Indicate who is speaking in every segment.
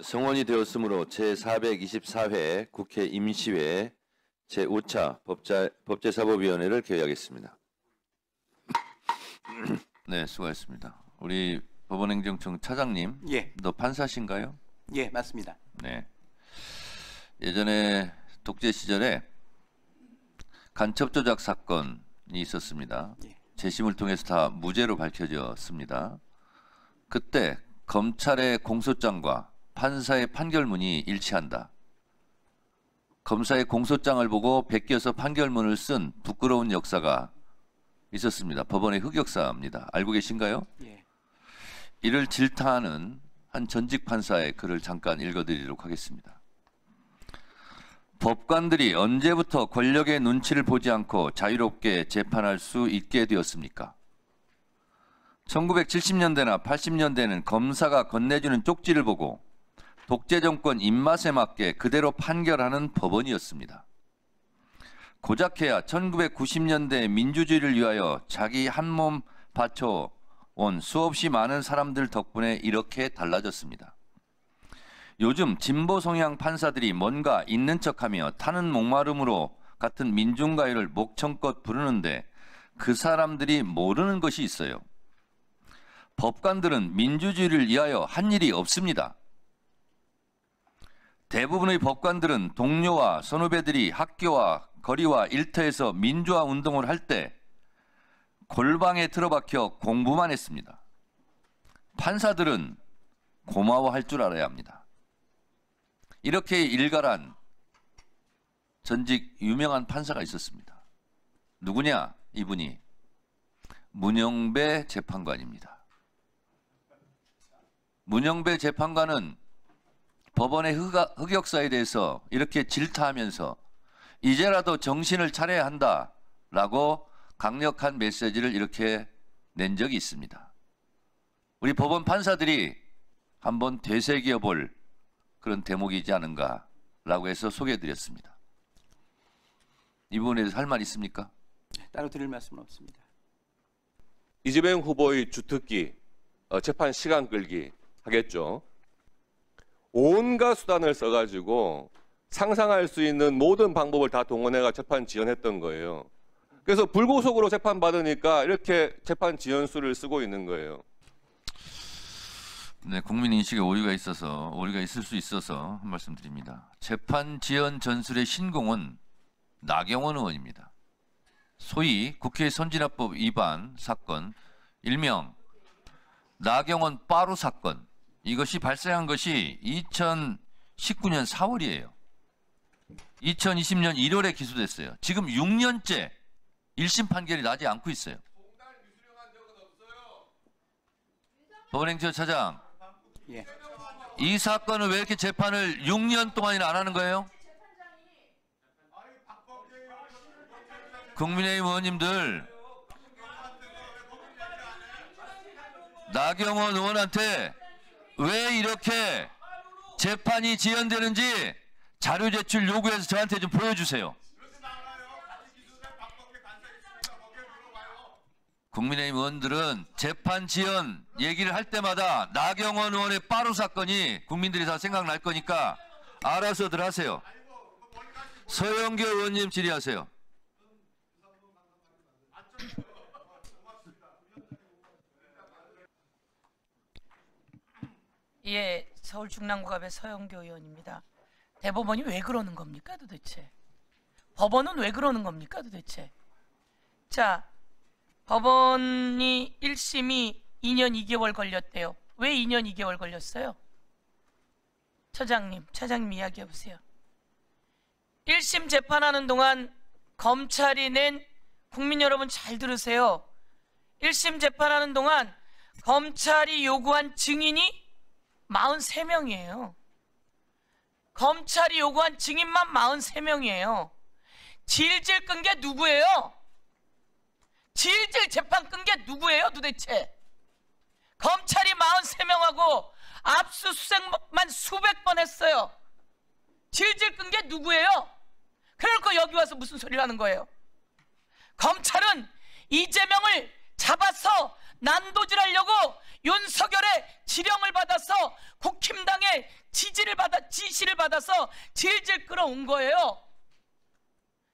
Speaker 1: 성원이 되었으므로 제424회 국회 임시회 제5차 법제사법위원회를 개회하겠습니다. 네, 수고하셨습니다. 우리 법원행정청 차장님,
Speaker 2: 예.
Speaker 1: 너 판사신가요?
Speaker 2: 예, 맞습니다.
Speaker 1: 네. 예전에 독재 시절에 간첩 조작 사건이 있었습니다.
Speaker 2: 예.
Speaker 1: 재심을 통해서 다 무죄로 밝혀졌습니다. 그때 검찰의 공소장과 판사의 판결문이 일치한다. 검사의 공소장을 보고 베껴서 판결문을 쓴 부끄러운 역사가 있었습니다. 법원의 흑역사입니다. 알고 계신가요?
Speaker 2: 예.
Speaker 1: 이를 질타하는 한 전직 판사의 글을 잠깐 읽어드리도록 하겠습니다. 법관들이 언제부터 권력의 눈치를 보지 않고 자유롭게 재판할 수 있게 되었습니까? 1970년대나 80년대는 검사가 건네주는 쪽지를 보고 독재 정권 입맛에 맞게 그대로 판결하는 법원이었습니다. 고작해야 1990년대 민주주의를 위하여 자기 한몸 바쳐온 수없이 많은 사람들 덕분에 이렇게 달라졌습니다. 요즘 진보 성향 판사들이 뭔가 있는 척하며 타는 목마름으로 같은 민중가요를 목청껏 부르는데 그 사람들이 모르는 것이 있어요. 법관들은 민주주의를 위하여 한 일이 없습니다. 대부분의 법관들은 동료와 선후배들이 학교와 거리와 일터에서 민주화 운동을 할 때 골방에 틀어박혀 공부만 했습니다. 판사들은 고마워할 줄 알아야 합니다. 이렇게 일갈한 전직 유명한 판사가 있었습니다. 누구냐? 이분이 문영배 재판관입니다. 문영배 재판관은 법원의 흑역사에 대해서 이렇게 질타하면서 이제라도 정신을 차려야 한다라고 강력한 메시지를 이렇게 낸 적이 있습니다. 우리 법원 판사들이 한번 되새겨 볼 그런 대목이지 않은가라고 해서 소개해드렸습니다. 이 부분에 대해서 할 말 있습니까?
Speaker 2: 따로 드릴 말씀은 없습니다.
Speaker 3: 이재명 후보의 주특기, 재판 시간 끌기 하겠죠. 온갖 수단을 써가지고 상상할 수 있는 모든 방법을 다 동원해가 재판 지연했던 거예요. 그래서 불구속으로 재판받으니까 이렇게 재판 지연수를 쓰고 있는 거예요.
Speaker 1: 네, 국민 인식에 오류가 있을 수 있어서 한 말씀 드립니다. 재판 지연 전술의 신공은 나경원 의원입니다. 소위 국회 선진화법 위반 사건, 일명 나경원 빠루 사건, 이것이 발생한 것이 2019년 4월이에요. 2020년 1월에 기소됐어요. 지금 6년째 1심 판결이 나지 않고 있어요. 법원행정 차장,
Speaker 2: 예.
Speaker 1: 이 사건을 왜 이렇게 재판을 6년 동안이나 안 하는 거예요? 국민의힘 의원님들, 나경원 의원한테 왜 이렇게 재판이 지연되는지 자료 제출 요구해서 저한테 좀 보여주세요. 국민의힘 의원들은 재판 지연 얘기를 할 때마다 나경원 의원의 빠루 사건이 국민들이 다 생각날 거니까 알아서들 하세요. 서영교 의원님 질의하세요.
Speaker 4: 예, 서울 중랑구갑의 서영교 의원입니다. 대법원이 왜 그러는 겁니까 도대체? 법원은 왜 그러는 겁니까 도대체? 자, 법원이 1심이 2년 2개월 걸렸대요. 왜 2년 2개월 걸렸어요? 차장님 이야기해 보세요. 1심 재판하는 동안 검찰이 낸, 국민 여러분 잘 들으세요. 1심 재판하는 동안 검찰이 요구한 증인이 43명이에요. 검찰이 요구한 증인만 43명이에요. 질질 끈 게 누구예요? 질질 재판 끈 게 누구예요 도대체? 검찰이 43명하고 압수수색만 수백 번 했어요. 질질 끈 게 누구예요? 그러니까 여기 와서 무슨 소리를 하는 거예요? 검찰은 이재명을 잡아서 난도질하려고 윤석열의 지령을 받아서 국힘당에 지시를 받아서 질질 끌어온 거예요.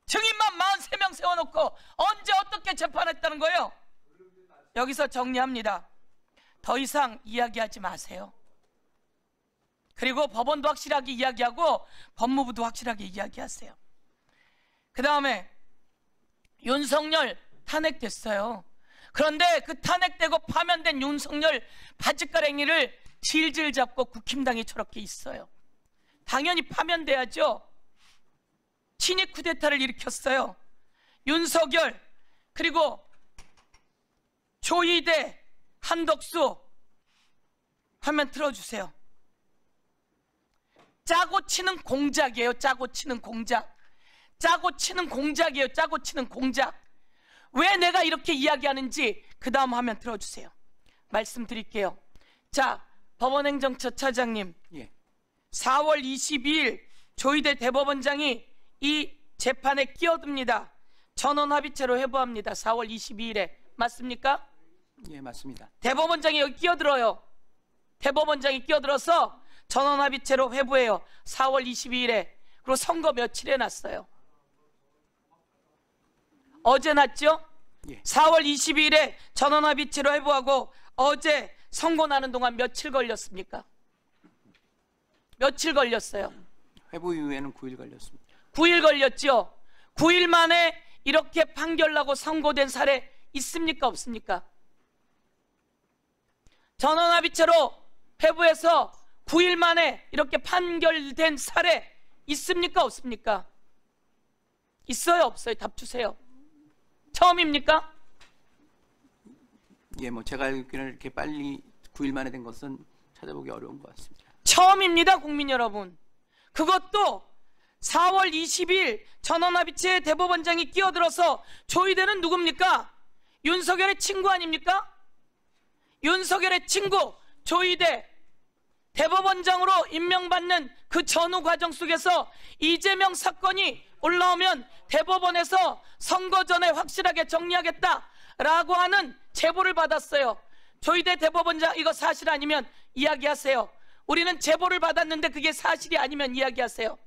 Speaker 4: 증인만 43명 세워놓고 언제 어떻게 재판했다는 거예요? 여기서 정리합니다. 더 이상 이야기하지 마세요. 그리고 법원도 확실하게 이야기하고 법무부도 확실하게 이야기하세요. 그 다음에 윤석열 탄핵됐어요. 그런데 그 탄핵되고 파면된 윤석열 바짓가랭이를 질질 잡고 국힘당이 저렇게 있어요. 당연히 파면돼야죠. 친이 쿠데타를 일으켰어요. 윤석열, 그리고 조이대, 한덕수 화면 틀어주세요. 짜고 치는 공작이에요. 짜고 치는 공작. 짜고 치는 공작이에요. 짜고 치는 공작. 왜 내가 이렇게 이야기하는지 그 다음 화면 틀어주세요. 말씀드릴게요. 자, 법원행정처 차장님,
Speaker 2: 예.
Speaker 4: 4월 22일 조이대 대법원장이 이 재판에 끼어듭니다. 전원합의체로 회부합니다. 4월 22일에 맞습니까?
Speaker 2: 예, 맞습니다.
Speaker 4: 대법원장이 여기 끼어들어요. 대법원장이 끼어들어서 전원합의체로 회부해요. 4월 22일에. 그리고 선거 며칠에 났어요? 어제 났죠?
Speaker 2: 예.
Speaker 4: 4월 22일에 전원합의체로 회부하고 어제 선고 나는 동안 며칠 걸렸습니까? 며칠 걸렸어요?
Speaker 2: 회부 이후에는 9일 걸렸습니다.
Speaker 4: 9일 걸렸죠? 9일 만에 이렇게 판결 나고 선고된 사례 있습니까? 없습니까? 전원합의체로 회부해서 9일 만에 이렇게 판결된 사례 있습니까? 없습니까? 있어요? 없어요? 답 주세요. 처음입니까?
Speaker 2: 예, 뭐 제가 알기로는 이렇게 빨리 9일 만에 된 것은 찾아보기 어려운 것 같습니다.
Speaker 4: 처음입니다, 국민 여러분. 그것도 4월 20일 전원합의체 대법원장이 끼어들어서 조이대는 누굽니까? 윤석열의 친구 아닙니까? 윤석열의 친구 조이대 대법원장으로 임명받는 그 전후 과정 속에서 이재명 사건이 올라오면 대법원에서 선거 전에 확실하게 정리하겠다라고 하는 제보를 받았어요. 조이대 대법원장, 이거 사실 아니면 이야기하세요. 우리는 제보를 받았는데 그게 사실이 아니면 이야기하세요.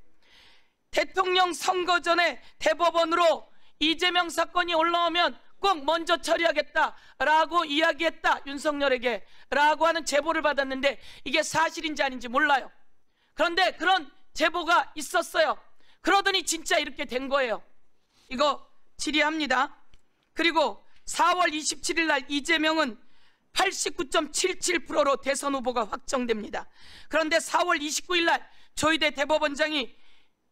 Speaker 4: 대통령 선거 전에 대법원으로 이재명 사건이 올라오면 꼭 먼저 처리하겠다라고 이야기했다, 윤석열에게 라고 하는 제보를 받았는데 이게 사실인지 아닌지 몰라요. 그런데 그런 제보가 있었어요. 그러더니 진짜 이렇게 된 거예요. 이거 질의합니다. 그리고 4월 27일 날 이재명은 89.77%로 대선 후보가 확정됩니다. 그런데 4월 29일 날 조이대 대법원장이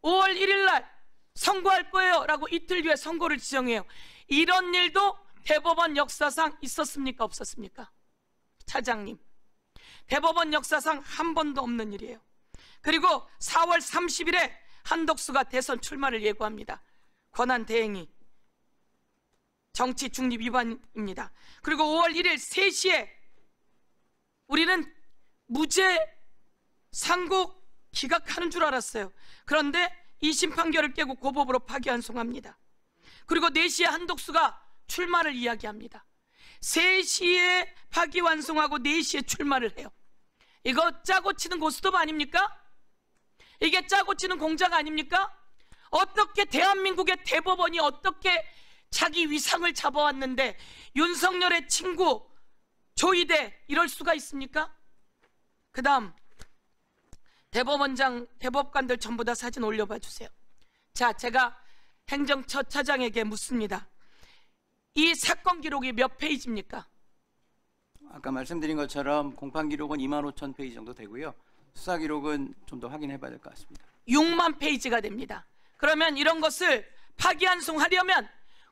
Speaker 4: 5월 1일 날 선고할 거예요 라고 이틀 뒤에 선고를 지정해요. 이런 일도 대법원 역사상 있었습니까? 없었습니까? 차장님, 대법원 역사상 한 번도 없는 일이에요. 그리고 4월 30일에 한덕수가 대선 출마를 예고합니다. 권한대행이 정치 중립 위반입니다. 그리고 5월 1일 3시에 우리는 무죄 상고 기각하는 줄 알았어요. 그런데 2심 판결을 깨고 고법으로 파기환송합니다. 그리고 4시에 한덕수가 출마를 이야기합니다. 3시에 파기환송하고 4시에 출마를 해요. 이거 짜고 치는 고스톱 아닙니까? 이게 짜고 치는 공작 아닙니까? 어떻게 대한민국의 대법원이 어떻게 자기 위상을 잡아왔는데 윤석열의 친구 조이대 이럴 수가 있습니까? 그 다음 대법원장, 대법관들 전부 다 사진 올려봐 주세요. 자, 제가 행정처 차장에게 묻습니다. 이 사건 기록이 몇 페이지입니까?
Speaker 2: 아까 말씀드린 것처럼 공판 기록은 25,000페이지 정도 되고요. 수사 기록은 좀 더 확인해 봐야 될 것 같습니다.
Speaker 4: 6만 페이지가 됩니다. 그러면 이런 것을 파기환송하려면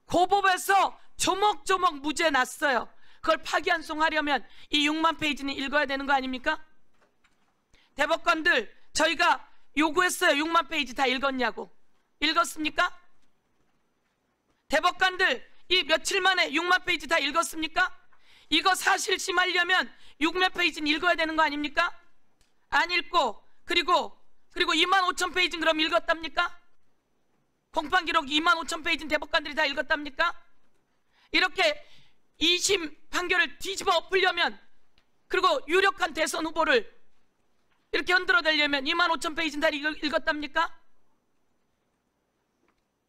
Speaker 4: 고법에서 조목조목 무죄 났어요. 그걸 파기환송하려면 이 6만 페이지는 읽어야 되는 거 아닙니까? 대법관들, 저희가 요구했어요. 6만 페이지 다 읽었냐고. 읽었습니까? 대법관들, 이 며칠 만에 6만 페이지 다 읽었습니까? 이거 사실심하려면 6몇 페이지는 읽어야 되는 거 아닙니까? 안 읽고 그리고 25,000페이지는 그럼 읽었답니까? 공판기록 25,000페이지는 대법관들이 다 읽었답니까? 이렇게 2심 판결을 뒤집어 엎으려면, 그리고 유력한 대선 후보를 이렇게 흔들어대려면 25,000페이지 다 읽었답니까?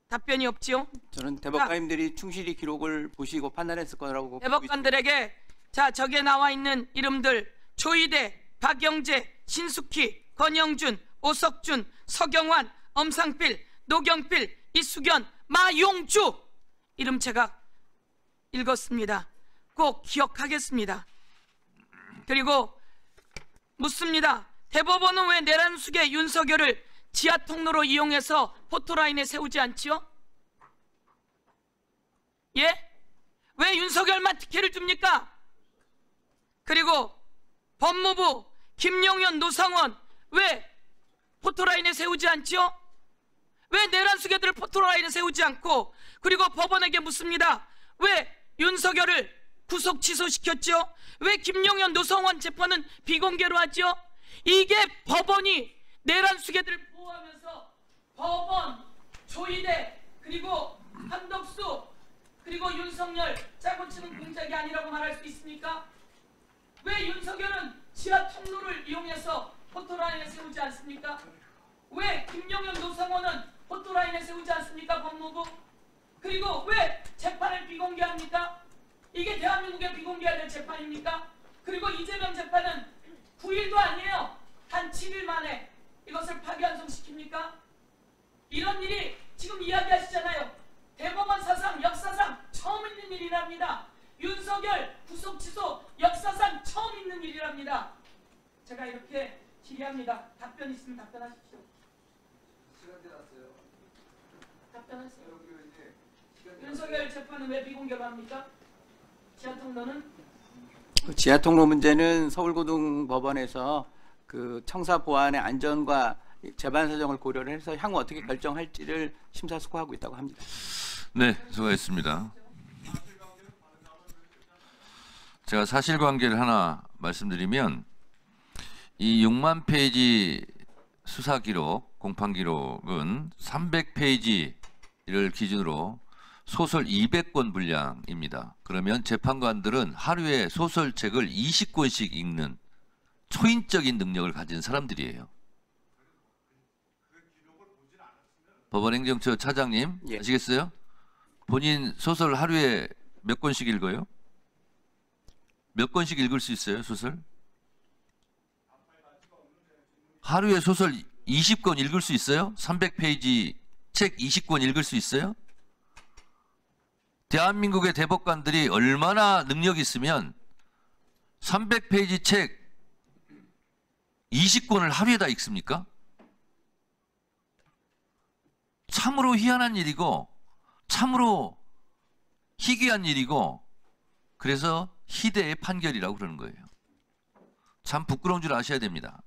Speaker 4: 답변이 없지요.
Speaker 2: 저는 대법관님들이 충실히 기록을 보시고 판단했을 거라고 보고 있습니다.
Speaker 4: 대법관들에게 자 저기에 나와 있는 이름들 조희대, 박영재, 신숙희, 권영준, 오석준, 서경환, 엄상필, 노경필, 이수견, 마용주 이름 제가 읽었습니다. 꼭 기억하겠습니다. 그리고 묻습니다. 대법원은 왜 내란숙의 윤석열을 지하 통로로 이용해서 포토라인에 세우지 않지요? 예? 왜 윤석열만 특혜를 줍니까? 그리고 법무부 김용현, 노상원 왜 포토라인에 세우지 않지요? 왜 내란숙애들을 포토라인에 세우지 않고 그리고 법원에게 묻습니다. 왜 윤석열을 구속 취소시켰죠? 왜 김용현, 노상원 재판은 비공개로 하죠? 이게 법원이 내란숙애들을 보호하면서 법원, 조희대 그리고 한덕수 그리고 윤석열 짜고 치는 공작이 아니라고 말할 수 있습니까? 왜 윤석열은 지하 통로를 이용해서 포토라인에 세우지 않습니까? 왜 김용현, 노상원은 포토라인에 세우지 않습니까? 법무부? 그리고 왜 재판을 비공개합니까? 이게 대한민국에 비공개해야 될 재판입니까? 그리고 이재명 재판은 9일도 아니에요. 한 7일 만에 이것을 파기환송시킵니까? 이런 일이 지금 이야기하시잖아요. 대법원 사상, 역사상 처음 있는 일이랍니다. 윤석열 구속 취소 역사상 처음 있는 일이랍니다. 제가 이렇게 질의합니다. 답변 있으면 답변하십시오.
Speaker 1: 시간 지났어요.
Speaker 4: 답변하세요. 윤석열 재판은 왜 비공개로 합니까? 지하통로는?
Speaker 2: 지하 통로 문제는 서울고등법원에서 그 청사 보안의 안전과 재반 사정을 고려를 해서 향후 어떻게 결정할지를 심사숙고하고 있다고 합니다.
Speaker 1: 네, 수고했습니다. 제가 사실관계를 하나 말씀드리면 이 6만 페이지 수사 기록, 공판 기록은 300페이지를 기준으로 소설 200권 분량입니다. 그러면 재판관들은 하루에 소설책을 20권씩 읽는 초인적인 능력을 가진 사람들이에요. 법원행정처 차장님,
Speaker 2: 예.
Speaker 1: 아시겠어요? 본인 소설 하루에 몇 권씩 읽어요? 몇 권씩 읽을 수 있어요, 소설? 하루에 소설 20권 읽을 수 있어요? 300페이지 책 20권 읽을 수 있어요? 대한민국의 대법관들이 얼마나 능력이 있으면 300페이지 책 20권을 하루에 다 읽습니까? 참으로 희한한 일이고 참으로 희귀한 일이고 그래서 희대의 판결이라고 그러는 거예요. 참 부끄러운 줄 아셔야 됩니다.